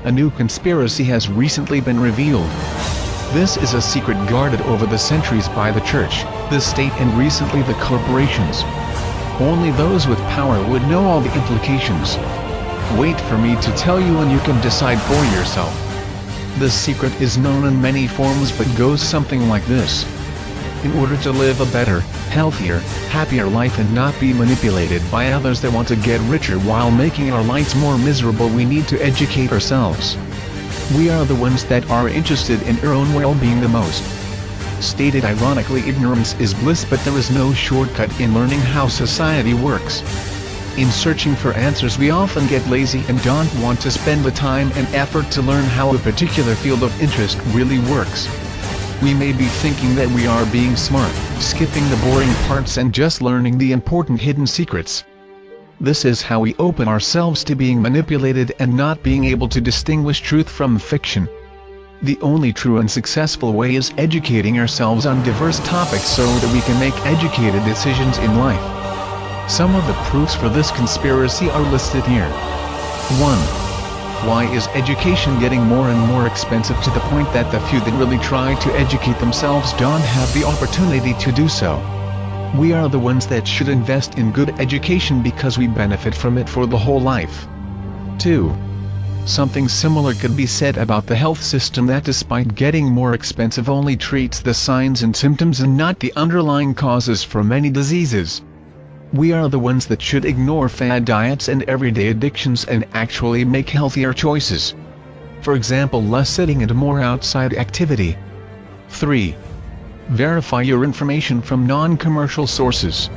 a new conspiracy has recently been revealed. This is a secret guarded over the centuries by the church, the state and recently the corporations. Only those with power would know all the implications. Wait for me to tell you and you can decide for yourself. The secret is known in many forms but goes something like this. In order to live a better, healthier, happier life and not be manipulated by others that want to get richer while making our lives more miserable, we need to educate ourselves. We are the ones that are interested in our own well-being the most. Stated ironically, ignorance is bliss, but there is no shortcut in learning how society works. In searching for answers we often get lazy and don't want to spend the time and effort to learn how a particular field of interest really works. We may be thinking that we are being smart, skipping the boring parts and just learning the important hidden secrets. This is how we open ourselves to being manipulated and not being able to distinguish truth from fiction. The only true and successful way is educating ourselves on diverse topics so that we can make educated decisions in life. Some of the proofs for this conspiracy are listed here. 1. Why is education getting more and more expensive to the point that the few that really try to educate themselves don't have the opportunity to do so? We are the ones that should invest in good education because we benefit from it for the whole life. 2. Something similar could be said about the health system that despite getting more expensive only treats the signs and symptoms and not the underlying causes for many diseases. We are the ones that should ignore fad diets and everyday addictions and actually make healthier choices. For example, less sitting and more outside activity. 3. Verify your information from non-commercial sources.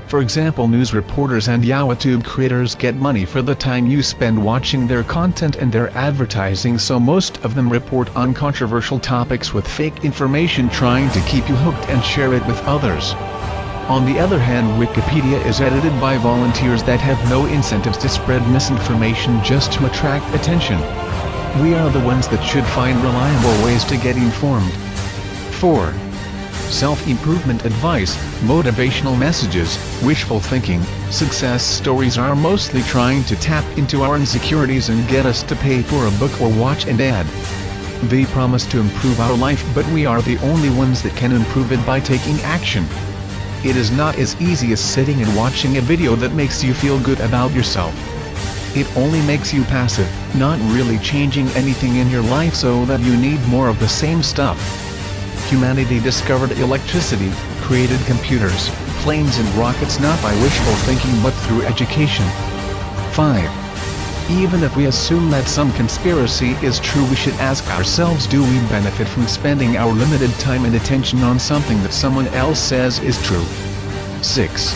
For example, news reporters and YouTube creators get money for the time you spend watching their content and their advertising, so most of them report on controversial topics with fake information trying to keep you hooked and share it with others. On the other hand, Wikipedia is edited by volunteers that have no incentives to spread misinformation just to attract attention. We are the ones that should find reliable ways to get informed. 4. Self-improvement advice, motivational messages, wishful thinking, success stories are mostly trying to tap into our insecurities and get us to pay for a book or watch an ad. They promise to improve our life, but we are the only ones that can improve it by taking action. It is not as easy as sitting and watching a video that makes you feel good about yourself. It only makes you passive, not really changing anything in your life, so that you need more of the same stuff. Humanity discovered electricity, created computers, planes and rockets not by wishful thinking but through education. 5. Even if we assume that some conspiracy is true, we should ask ourselves, do we benefit from spending our limited time and attention on something that someone else says is true? 6.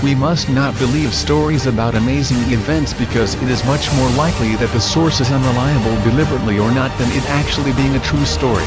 We must not believe stories about amazing events because it is much more likely that the source is unreliable deliberately or not than it actually being a true story.